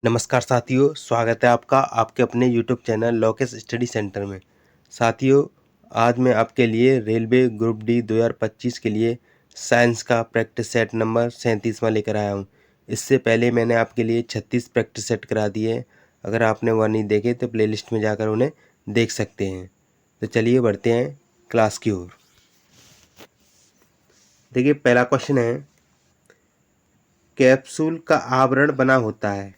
नमस्कार साथियों, स्वागत है आपका आपके अपने YouTube channel Lokesh study centre में। साथियों, आज मैं आपके लिए रेलवे ग्रुप डी 2025 के लिए साइंस का प्रैक्टिस सेट नंबर 37वां लेकर आया हूं। इससे पहले मैंने आपके लिए 36 प्रैक्टिस सेट करा दिए हैं। अगर आपने वह नहीं देखे तो प्लेलिस्ट में जाकर उन्हें देख सकते हैं। तो चलिए बढ़ते हैं क्लास की ओर। देखिए, पहला क्वेश्चन है, कैप्सूल का आवरण बना होता है।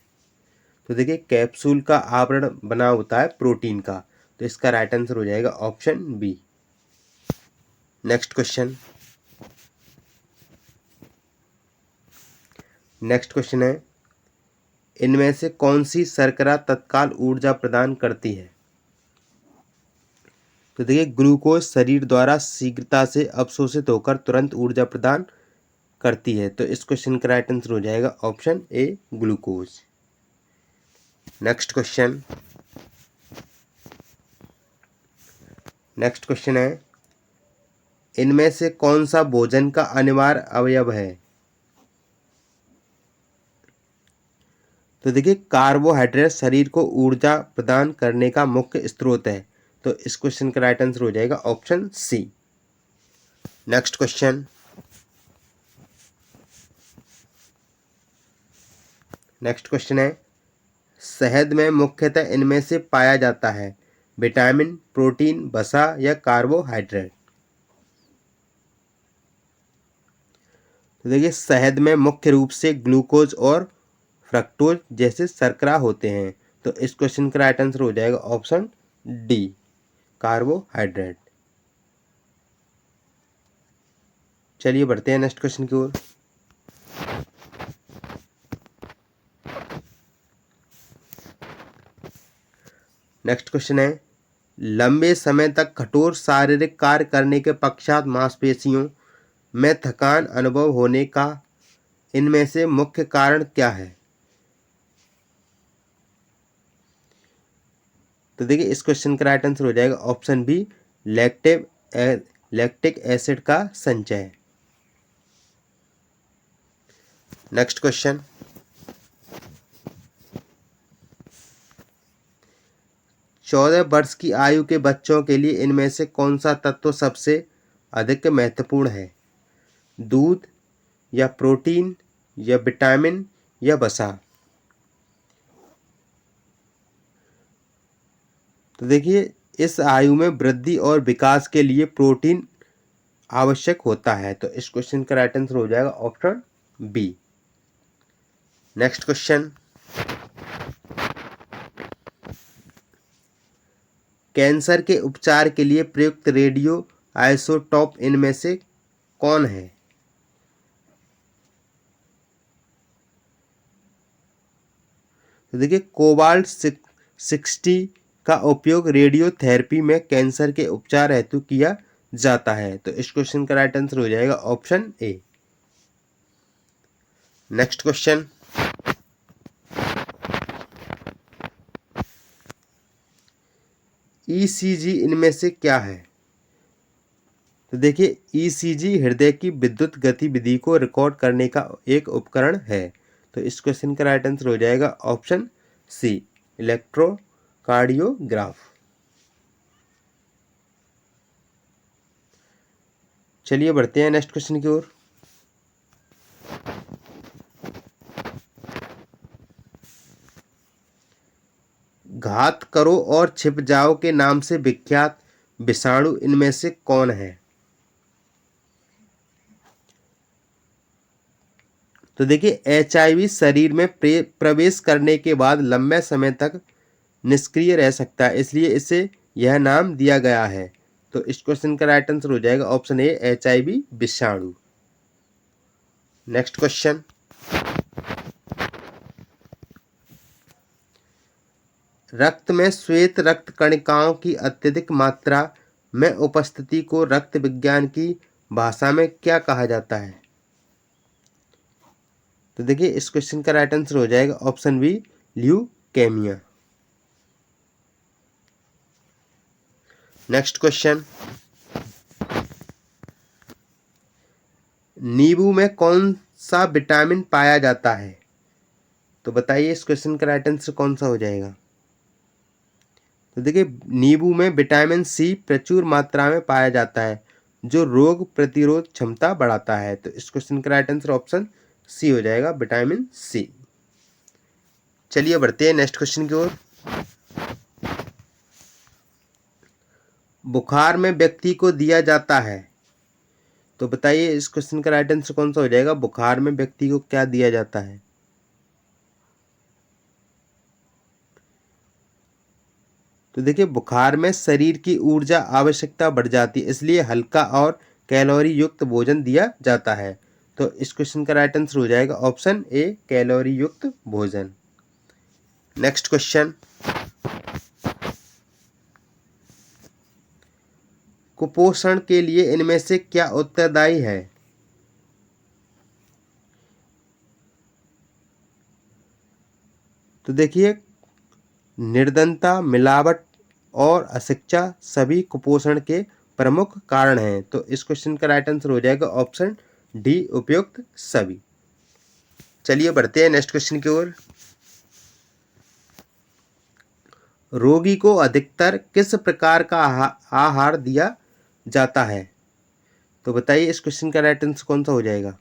तो देखिए, कैप्सूल का आवरण बना होता है प्रोटीन का, तो इसका राइट आंसर हो जाएगा ऑप्शन बी। नेक्स्ट क्वेश्चन है, इनमें से कौन सी शर्करा तत्काल ऊर्जा प्रदान करती है। तो देखिए, ग्लूकोज शरीर द्वारा शीघ्रता से अवशोषित होकर तुरंत ऊर्जा प्रदान करती है, तो इस क्वेश्चन का राइट आंसर हो जाएगा option A, glucose. Next question है, इनमें से कौन सा भोजन का अनिवार्य अवयव है। तो देखिए, कार्बोहाइड्रेट शरीर को ऊर्जा प्रदान करने का मुख्य स्रोत है, तो इस क्वेश्चन का राइट आंसर हो जाएगा ऑप्शन सी। नेक्स्ट क्वेश्चन है, शहद में मुख्यतः इनमें से पाया जाता है विटामिन, प्रोटीन, वसा या कार्बोहाइड्रेट। तो देखिए, शहद में मुख्य रूप से ग्लूकोज और फ्रक्टोज जैसे शर्करा होते हैं, तो इस क्वेश्चन का राइट आंसर हो जाएगा ऑप्शन डी, कार्बोहाइड्रेट। चलिए बढ़ते हैं नेक्स्ट क्वेश्चन की ओर। नेक्स्ट क्वेश्चन है, लंबे समय तक कठोर शारीरिक कार्य करने के पश्चात मांसपेशियों में थकान अनुभव होने का इनमें से मुख्य कारण क्या है। तो देखिए, इस क्वेश्चन का राइट आंसर हो जाएगा ऑप्शन बी, लैक्टिक एसिड का संचय। नेक्स्ट क्वेश्चन, चौदह वर्ष की आयु के बच्चों के लिए इनमें से कौन सा तत्व सबसे अधिक महत्वपूर्ण है। दूध या प्रोटीन या विटामिन या वसा। तो देखिए, इस आयु में वृद्धि और विकास के लिए प्रोटीन आवश्यक होता है, तो इस क्वेश्चन का राइट आंसर हो जाएगा option B. Next question, cancer के उपचार के लिए प्रयुक्त रेडियो आइसोटोप इनमें से कौन है। तो देखिए, कोबाल्ट 60 का उपयोग रेडियोथेरेपी में कैंसर के उपचार हेतु किया जाता है, तो इस क्वेश्चन का राइट आंसर हो जाएगा option A. Next question, ECG इनमें से क्या है। तो देखिए, ईसीजी हृदय की विद्युत गतिविधि को रिकॉर्ड करने का एक उपकरण है, तो इस क्वेश्चन का राइट आंसर हो जाएगा ऑप्शन सी, इलेक्ट्रोकार्डियोग्राफ। चलिए बढ़ते हैं नेक्स्ट क्वेश्चन की ओर। घात करो और छिप जाओ के नाम से विख्यात विषाणु इनमें से कौन है। तो देखिए, एचआईवी शरीर में प्रवेश करने के बाद लंबे समय तक निष्क्रिय रह सकता है, इसलिए इसे यह नाम दिया गया है, तो इस क्वेश्चन का राइट आंसर हो जाएगा ऑप्शन ए, एचआईवी विषाणु। नेक्स्ट क्वेश्चन, रक्त में श्वेत रक्त कणिकाओं की अत्यधिक मात्रा में उपस्थिति को रक्त विज्ञान की भाषा में क्या कहा जाता है। तो देखिए, इस क्वेश्चन का राइट आंसर हो जाएगा option B, leukaemia. Next question, नींबू में कौन सा विटामिन पाया जाता है। तो बताइए इस क्वेश्चन का राइट आंसर कौन सा हो जाएगा। तो देखिए नींबू में विटामिन सी प्रचुर मात्रा में पाया जाता है जो रोग प्रतिरोध क्षमता बढ़ाता है। तो इस क्वेश्चन का राइट आंसर ऑप्शन सी हो जाएगा, विटामिन सी। चलिए बढ़ते हैं नेक्स्ट क्वेश्चन की ओर। बुखार में व्यक्ति को दिया जाता है, तो बताइए इस क्वेश्चन का राइट आंसर कौन सा हो जाएगा। बुखार में व्यक्ति को क्या दिया जाता है। तो देखिए बुखार में शरीर की ऊर्जा आवश्यकता बढ़ जाती है, इसलिए हल्का और कैलोरी युक्त भोजन दिया जाता है। तो इस क्वेश्चन का राइट आंसर हो जाएगा ऑप्शन ए, कैलोरी युक्त भोजन। नेक्स्ट क्वेश्चन, कुपोषण के लिए इनमें से क्या उत्तरदायी है। तो देखिए निर्धनता, मिलावट और अशिक्षा सभी कुपोषण के प्रमुख कारण हैं। तो इस क्वेश्चन का राइट आंसर हो जाएगा ऑप्शन डी, उपयुक्त सभी। चलिए बढ़ते हैं नेक्स्ट क्वेश्चन की ओर। रोगी को अधिकतर किस प्रकार का आहार दिया जाता है। तो बताइए इस क्वेश्चन का राइट आंसर कौन सा हो जाएगा।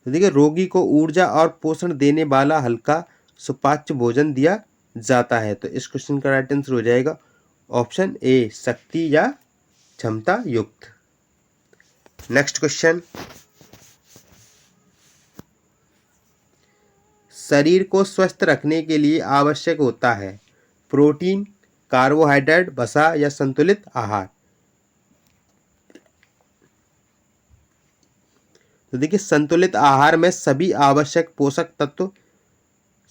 तो देखिए रोगी को ऊर्जा और पोषण देने वाला हल्का सुपाच्य भोजन दिया जाता है। तो इस क्वेश्चन का राइट आंसर हो जाएगा ऑप्शन ए, शक्ति या क्षमता युक्त। नेक्स्ट क्वेश्चन, शरीर को स्वस्थ रखने के लिए आवश्यक होता है प्रोटीन, कार्बोहाइड्रेट, वसा या संतुलित आहार। तो देखिए संतुलित आहार में सभी आवश्यक पोषक तत्व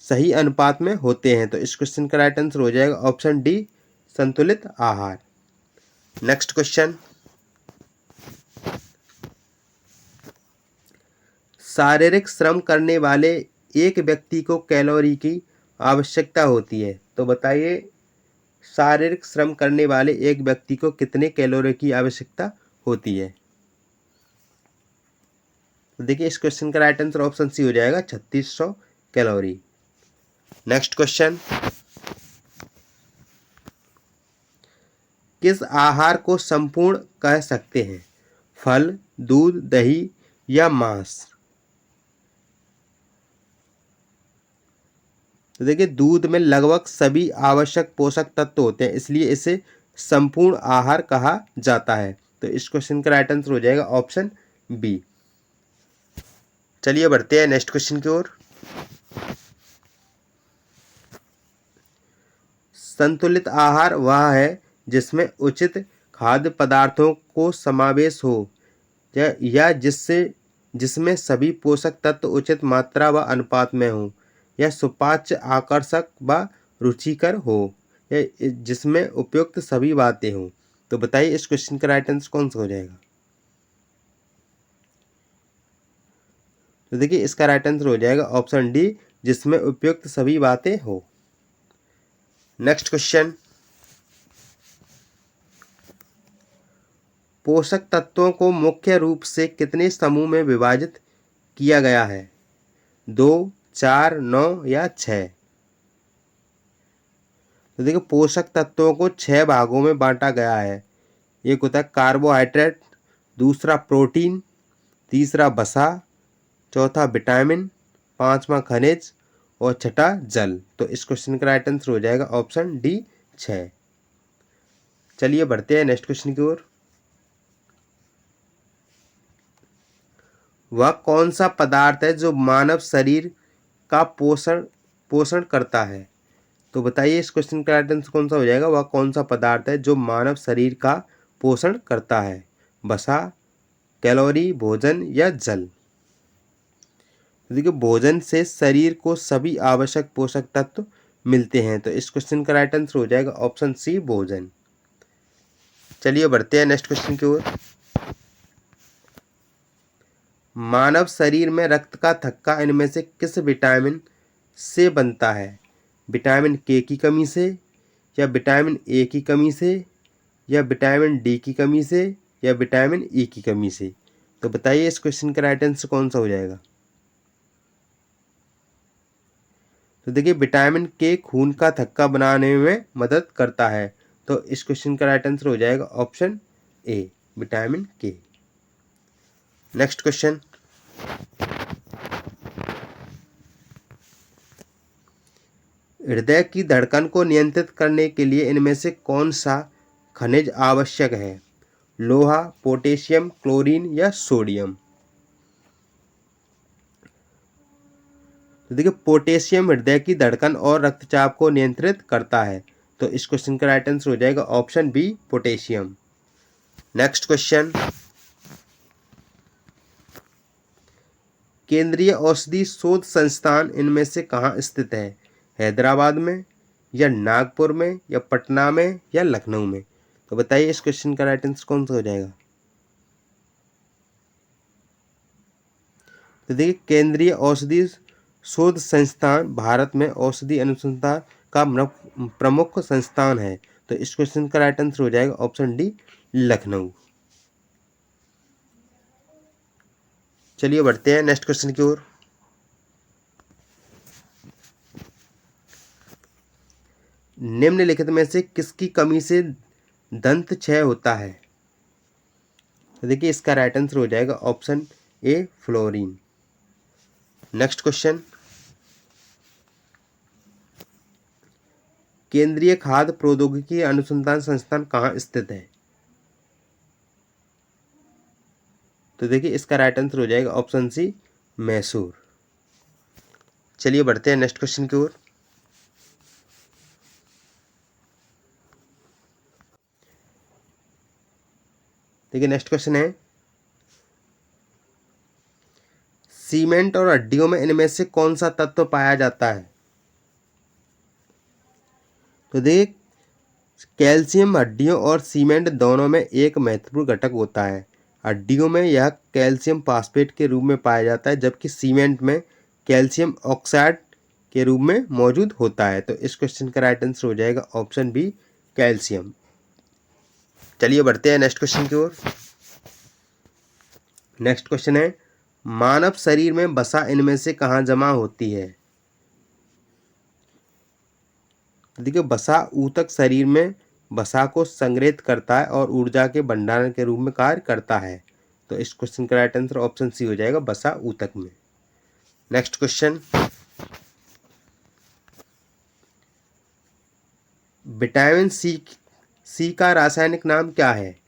सही अनुपात में होते हैं। तो इस क्वेश्चन का राइट आंसर हो जाएगा ऑप्शन डी, संतुलित आहार। नेक्स्ट क्वेश्चन, शारीरिक श्रम करने वाले एक व्यक्ति को कैलोरी की आवश्यकता होती है। तो बताइए शारीरिक श्रम करने वाले एक व्यक्ति को कितने कैलोरी की आवश्यकता होती है। तो देखिए इस क्वेश्चन का राइट आंसर ऑप्शन सी हो जाएगा, 3600 कैलोरी। नेक्स्ट क्वेश्चन, किस आहार को संपूर्ण कह सकते हैं, फल, दूध, दही या मांस। तो देखिए दूध में लगभग सभी आवश्यक पोषक तत्व होते हैं, इसलिए इसे संपूर्ण आहार कहा जाता है। तो इस क्वेश्चन का राइट आंसर हो जाएगा ऑप्शन बी। चलिए बढ़ते हैं नेक्स्ट क्वेश्चन की ओर। संतुलित आहार वह है जिसमें उचित खाद्य पदार्थों को समावेश हो या जिसमें सभी पोषक तत्व उचित मात्रा व अनुपात में हो, या सुपाच्य, आकर्षक व रुचिकर हो, या जिसमें उपयुक्त सभी बातें हों। तो बताइए इस क्वेश्चन का राइट आंसर कौन सा हो जाएगा। तो देखिए इसका राइट आंसर हो जाएगा ऑप्शन डी, जिसमें उपयुक्त सभी बातें हो। नेक्स्ट क्वेश्चन, पोषक तत्वों को मुख्य रूप से कितने समूह में विभाजित किया गया है, 2, 4, 9 या 6। तो देखिए पोषक तत्वों को 6 भागों में बांटा गया है। एक होता है कार्बोहाइड्रेट, दूसरा प्रोटीन, तीसरा वसा, चौथा विटामिन, पांचवा खनिज और छठा जल। तो इस क्वेश्चन का राइट आंसर हो जाएगा ऑप्शन डी, 6। चलिए बढ़ते हैं नेक्स्ट क्वेश्चन की ओर। वह कौन सा पदार्थ है जो मानव शरीर का पोषण करता है। तो बताइए इस क्वेश्चन का राइट आंसर कौन सा हो जाएगा। वह कौन सा पदार्थ है जो मानव शरीर का पोषण करता है, वसा, कैलोरी, भोजन या जल। देखिए भोजन से शरीर को सभी आवश्यक पोषक तत्व मिलते हैं। तो इस क्वेश्चन का राइट आंसर हो जाएगा ऑप्शन सी, भोजन। चलिए बढ़ते हैं नेक्स्ट क्वेश्चन की ओर। मानव शरीर में रक्त का थक्का इनमें से किस विटामिन से बनता है, विटामिन के की कमी से, या विटामिन ए की कमी से, या विटामिन डी की कमी से, या विटामिन ई की कमी से। तो बताइए इस क्वेश्चन का राइट आंसर कौन सा हो जाएगा। तो देखिए विटामिन के खून का थक्का बनाने में मदद करता है। तो इस क्वेश्चन का राइट आंसर हो जाएगा ऑप्शन ए, विटामिन के। नेक्स्ट क्वेश्चन, हृदय की धड़कन को नियंत्रित करने के लिए इनमें से कौन सा खनिज आवश्यक है? लोहा, पोटेशियम, क्लोरीन या सोडियम? तो देखिए पोटेशियम हृदय की धड़कन और रक्तचाप को नियंत्रित करता है। तो इस क्वेश्चन का राइट आंसर हो जाएगा option B, potassium. Next question, केंद्रीय औषधि शोध संस्थान इनमें से कहाँ स्थित है? हैदराबाद में या नागपुर में या पटना में या लखनऊ में? तो बताइए इस क्वेश्चन का राइट आंसर कौन सा हो जाएगा? तो देखिए केंद्रीय औषधि शोध संस्थान भारत में औषधि अनुसंधान का प्रमुख संस्थान है। तो इस क्वेश्चन का राइट आंसर हो जाएगा ऑप्शन डी, लखनऊ। चलिए बढ़ते हैं नेक्स्ट क्वेश्चन की ओर। निम्नलिखित में से किसकी कमी से दंत क्षय होता है? तो देखिए इसका राइट आंसर हो जाएगा option A, fluorine. Next question, केंद्रीय खाद्य प्रौद्योगिकी अनुसंधान संस्थान कहाँ स्थित है? तो देखिए इसका राइट आंसर हो जाएगा ऑप्शन सी, मैसूर। चलिए बढ़ते हैं नेक्स्ट क्वेश्चन की ओर। देखिए नेक्स्ट क्वेश्चन है, सीमेंट और हड्डियों में इनमें से कौन सा तत्व पाया जाता है? तो देख, कैल्शियम हड्डियों और सीमेंट दोनों में एक महत्वपूर्ण घटक होता है। हड्डियों में यह कैल्शियम फास्फेट के रूप में पाया जाता है, जबकि सीमेंट में कैल्शियम ऑक्साइड के रूप में मौजूद होता है। तो इस क्वेश्चन का राइट आंसर हो जाएगा ऑप्शन बी, कैल्शियम। चलिए बढ़ते हैं नेक्स्ट क्वेश्चन की ओर। नेक्स्ट क्वेश्चन है, मानव शरीर में वसा इनमें से कहाँ जमा होती है? देखिए वसा ऊतक शरीर में वसा को संग्रहित करता है और ऊर्जा के भंडारण के रूप में कार्य करता है। तो इस क्वेश्चन का राइट आंसर ऑप्शन सी हो जाएगा, वसा ऊतक में। नेक्स्ट क्वेश्चन, विटामिन सी का रासायनिक नाम क्या है?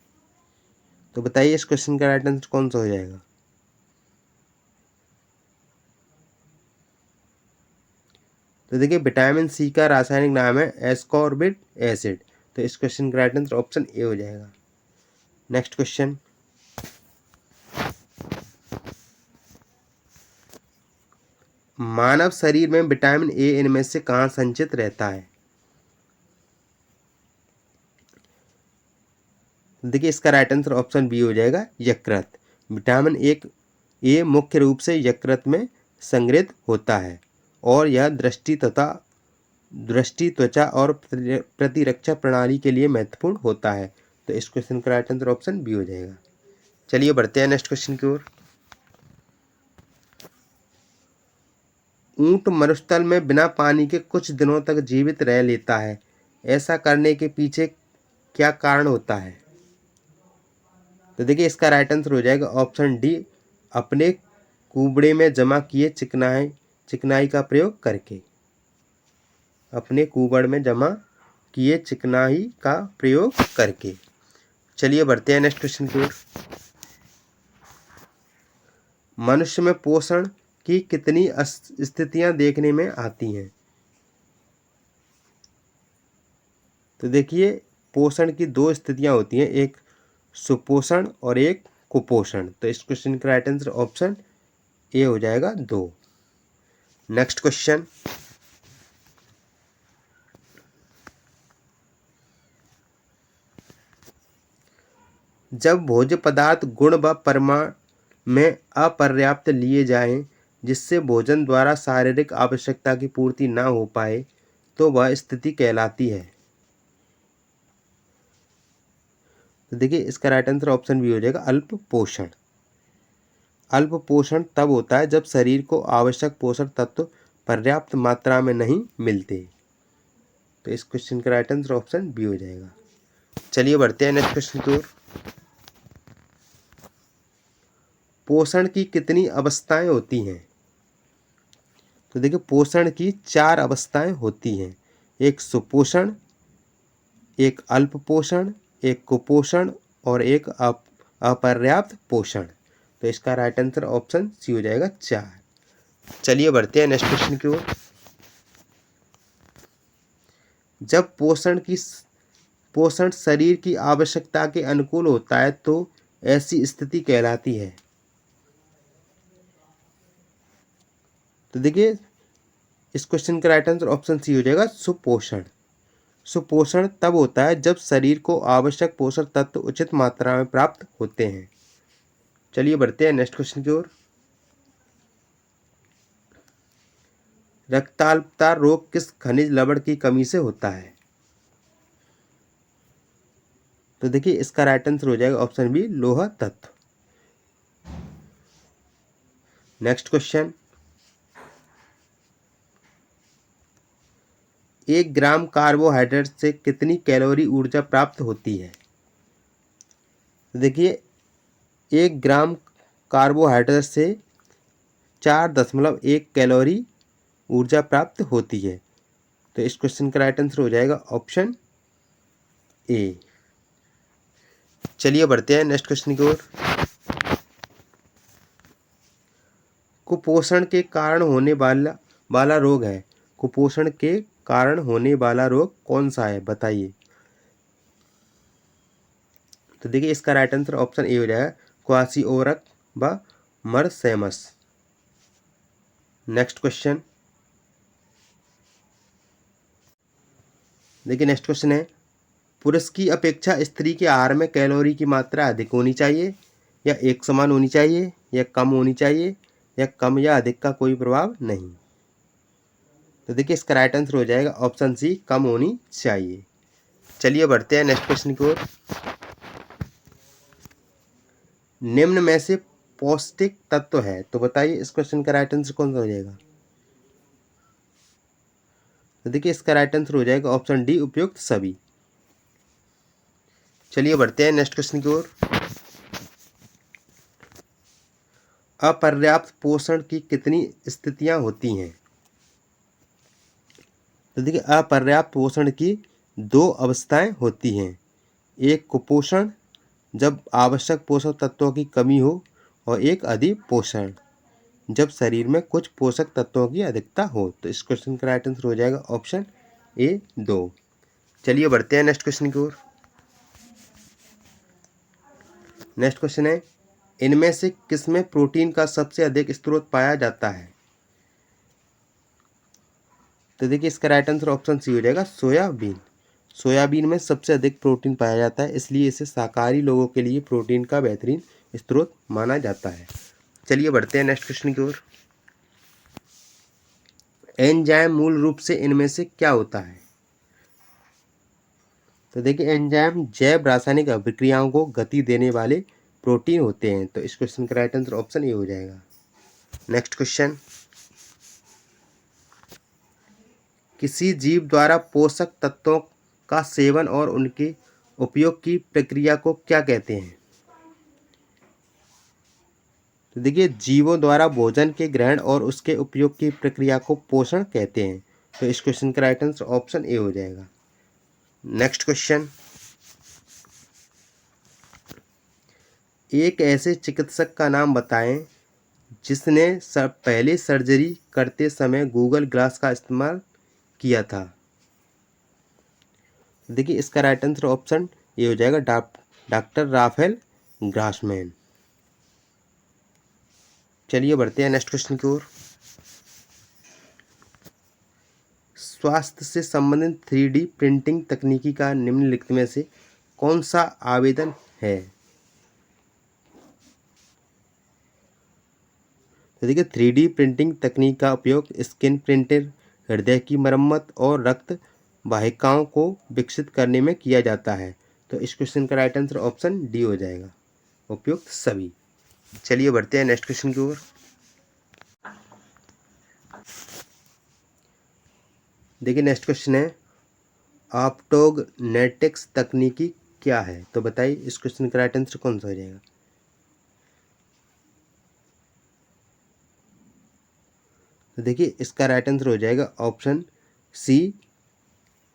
तो बताइए इस क्वेश्चन का राइट आंसर कौन सा हो जाएगा? तो देखिए विटामिन सी का रासायनिक नाम है एस्कॉर्बिक एसिड। तो इस क्वेश्चन का राइट आंसर ऑप्शन ए हो जाएगा। नेक्स्ट क्वेश्चन, मानव शरीर में विटामिन ए इनमें से कहाँ संचित रहता है? देखिए इसका राइट आंसर ऑप्शन बी हो जाएगा, यकृत। विटामिन ए मुख्य रूप से यकृत में संग्रहित होता है और यह दृष्टि, त्वचा और प्रतिरक्षा प्रणाली के लिए महत्वपूर्ण होता है। तो इस क्वेश्चन का राइट आंसर ऑप्शन बी हो जाएगा। चलिए बढ़ते हैं नेक्स्ट क्वेश्चन की ओर। ऊंट मरुस्थल में बिना पानी के कुछ दिनों तक जीवित रह लेता है, ऐसा करने के पीछे क्या कारण होता है? तो देखिए इसका राइट आंसर हो जाएगा ऑप्शन डी, अपने कुबड़े में जमा किए चिकनाई का प्रयोग करके। अपने कुबड़ में जमा किए चिकनाई का प्रयोग करके। चलिए बढ़ते हैं नेक्स्ट क्वेश्चन की ओर। मनुष्य में पोषण की कितनी स्थितियां देखने में आती हैं? तो देखिए पोषण की दो स्थितियां होती हैं, एक सुपोषण और एक कुपोषण। तो इस क्वेश्चन का राइट आंसर ऑप्शन ए हो जाएगा, 2। नेक्स्ट क्वेश्चन, जब भोज्य पदार्थ गुण व परिमाण में अपर्याप्त लिए जाएं, जिससे भोजन द्वारा शारीरिक आवश्यकता की पूर्ति न हो पाए, तो वह स्थिति कहलाती है। तो देखिए इसका राइट आंसर ऑप्शन बी हो जाएगा, अल्प पोषण। अल्प पोषण तब होता है जब शरीर को आवश्यक पोषण तत्व पर्याप्त मात्रा में नहीं मिलते। तो इस क्वेश्चन का राइट आंसर ऑप्शन बी हो जाएगा। चलिए बढ़ते हैं नेक्स्ट क्वेश्चन की ओर। पोषण की कितनी अवस्थाएं होती हैं? तो देखिए पोषण की 4 अवस्थाएं होती हैं। एक सुपोषण, एक अल्प पोषण, एक कुपोषण और एक अपर्याप्त पोषण। तो इसका राइट आंसर ऑप्शन सी हो जाएगा 4। चलिए बढ़ते हैं नेक्स्ट क्वेश्चन की ओर। जब पोषण शरीर की आवश्यकता के अनुकूल होता है तो ऐसी स्थिति कहलाती है। तो देखिए इस क्वेश्चन का राइट आंसर ऑप्शन सी हो जाएगा सुपोषण। सुपोषण तब होता है जब शरीर को आवश्यक पोषक तत्व उचित मात्रा में प्राप्त होते हैं। चलिए बढ़ते हैं नेक्स्ट क्वेश्चन की ओर। रक्ताल्पता रोग किस खनिज लवण की कमी से होता है? तो देखिए इसका राइट आंसर हो जाएगा ऑप्शन बी लोहा तत्व। नेक्स्ट क्वेश्चन, 1 ग्राम कार्बोहाइड्रेट से कितनी कैलोरी ऊर्जा प्राप्त होती है? तो देखिए 1 ग्राम कार्बोहाइड्रेट से 4.1 कैलोरी ऊर्जा प्राप्त होती है। तो इस क्वेश्चन का राइट आंसर हो जाएगा ऑप्शन ए। चलिए बढ़ते हैं नेक्स्ट क्वेश्चन की ओर। कुपोषण के कारण होने वाला रोग है। कुपोषण के कारण होने वाला रोग कौन सा है बताइए? तो देखिए इसका राइट आंसर ऑप्शन ए हो जाएगा क्वासिओरक व मरसेमस। नेक्स्ट क्वेश्चन, देखिए नेक्स्ट क्वेश्चन है, पुरुष की अपेक्षा स्त्री के आहार में कैलोरी की मात्रा अधिक होनी चाहिए या एक समान होनी चाहिए या कम होनी चाहिए या कम या अधिक का कोई प्रभाव नहीं? तो देखिए इसका राइट आंसर हो जाएगा ऑप्शन सी कम होनी चाहिए। चलिए बढ़ते हैं नेक्स्ट क्वेश्चन की ओर। निम्न में से पौष्टिक तत्व है तो बताइए इस क्वेश्चन का राइट आंसर कौन सा हो जाएगा? तो देखिए इसका राइट आंसर हो जाएगा ऑप्शन डी उपयुक्त सभी। चलिए बढ़ते हैं नेक्स्ट क्वेश्चन की ओर। अपर्याप्त पोषण की कितनी स्थितियां होती हैं? तो देखिए अपर्याप्त पोषण की 2 अवस्थाएं होती हैं। एक कुपोषण जब आवश्यक पोषक तत्वों की कमी हो और एक अधिपोषण जब शरीर में कुछ पोषक तत्वों की अधिकता हो। तो इस क्वेश्चन का राइट आंसर हो जाएगा ऑप्शन ए 2। चलिए बढ़ते हैं नेक्स्ट क्वेश्चन की ओर। नेक्स्ट क्वेश्चन है, इनमें से किसमें प्रोटीन का सबसे अधिक स्रोत पाया जाता है? तो देखिए इसका राइट आंसर ऑप्शन सी हो जाएगा सोयाबीन। सोयाबीन में सबसे अधिक प्रोटीन पाया जाता है, इसलिए इसे शाकाहारी लोगों के लिए प्रोटीन का बेहतरीन स्रोत माना जाता है। चलिए बढ़ते हैं नेक्स्ट क्वेश्चन की ओर। एंजाइम मूल रूप से इनमें से क्या होता है? तो देखिए एंजाइम जैव रासायनिक अभिक्रियाओं को गति देने वाले प्रोटीन होते हैं। तो इस क्वेश्चन का राइट आंसर ऑप्शन ए हो जाएगा। नेक्स्ट क्वेश्चन, किसी जीव द्वारा पोषक तत्वों का सेवन और उनके उपयोग की प्रक्रिया को क्या कहते हैं? तो देखिए जीवों द्वारा भोजन के ग्रहण और उसके उपयोग की प्रक्रिया को पोषण कहते हैं। तो इस क्वेश्चन का राइट आंसर ऑप्शन ए हो जाएगा। नेक्स्ट क्वेश्चन, एक ऐसे चिकित्सक का नाम बताएं जिसने पहले सर्जरी करते समय गूगल ग्लास का इस्तेमाल किया था। देखिए इसका राइट आंसर ऑप्शन ए हो जाएगा डॉक्टर राफेल ग्रासमैन। चलिए बढ़ते हैं नेक्स्ट क्वेश्चन की ओर। स्वास्थ्य से संबंधित 3D प्रिंटिंग तकनीकी का निम्नलिखित में से कौन सा आवेदन है? तो देखिए 3D प्रिंटिंग तकनीक का उपयोग स्किन प्रिंटर, हृदय की मरम्मत और रक्त वाहिकाओं को विकसित करने में किया जाता है। तो इस क्वेश्चन का राइट आंसर ऑप्शन डी हो जाएगा उपयुक्त सभी। चलिए बढ़ते हैं नेक्स्ट क्वेश्चन की ओर। देखिए नेक्स्ट क्वेश्चन है, ऑप्टोगनेटिक्स तकनीकी क्या है? तो बताइए इस क्वेश्चन का राइट आंसर कौन सा हो जाएगा? तो देखिए इसका राइट आंसर हो जाएगा ऑप्शन सी,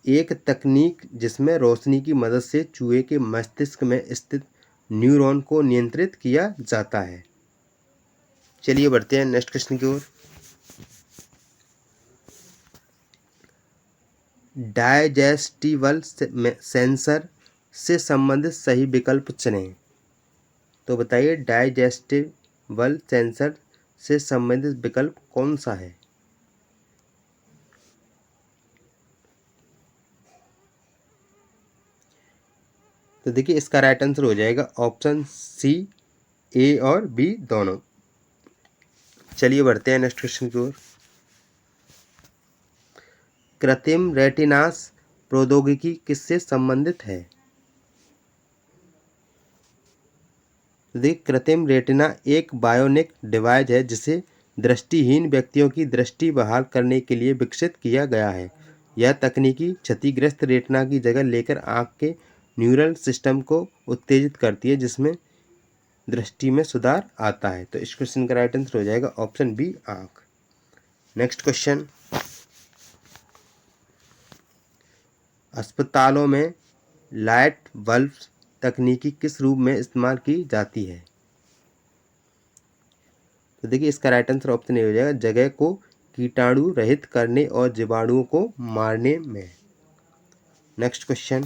एक तकनीक जिसमें रोशनी की मदद से चूहे के मस्तिष्क में स्थित न्यूरॉन को नियंत्रित किया जाता है। चलिए बढ़ते हैं नेक्स्ट क्वेश्चन की ओर। डाइजेस्टिबल सेंसर से संबंधित सही विकल्प चुनें। तो बताइए डाइजेस्टिबल सेंसर से संबंधित विकल्प कौन सा है? तो देखिए इसका राइट आंसर हो जाएगा ऑप्शन सी, ए और बी दोनों। चलिए बढ़ते हैं नेक्स्ट क्वेश्चन की ओर। कृत्रिम रेटिनास प्रौद्योगिकी किससे संबंधित है? देखिए कृत्रिम रेटिना एक बायोनिक डिवाइस है जिसे दृष्टिहीन व्यक्तियों की दृष्टि बहाल करने के लिए विकसित किया गया है। यह तकनीकी क्षतिग्रस्त रेटिना की जगह लेकर आंख के न्यूरल सिस्टम को उत्तेजित करती है, जिसमें दृष्टि में सुधार आता है। तो इस क्वेश्चन का राइट आंसर हो जाएगा ऑप्शन बी, आंख। नेक्स्ट क्वेश्चन, अस्पतालों में लाइट बल्ब तकनीकी किस रूप में इस्तेमाल की जाती है? तो देखिए इसका राइट आंसर ऑप्शन ए हो जाएगा, जगह को कीटाणु रहित करने और जीवाणुओं को मारने में। नेक्स्ट क्वेश्चन,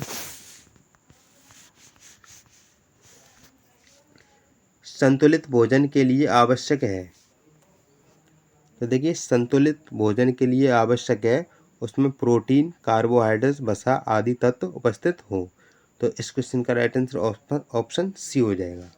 संतुलित भोजन के लिए आवश्यक है। तो देखिए संतुलित भोजन के लिए आवश्यक है उसमें प्रोटीन, कार्बोहाइड्रेट, वसा आदि तत्व उपस्थित हो। तो इस क्वेश्चन का राइट आंसर ऑप्शन सी हो जाएगा।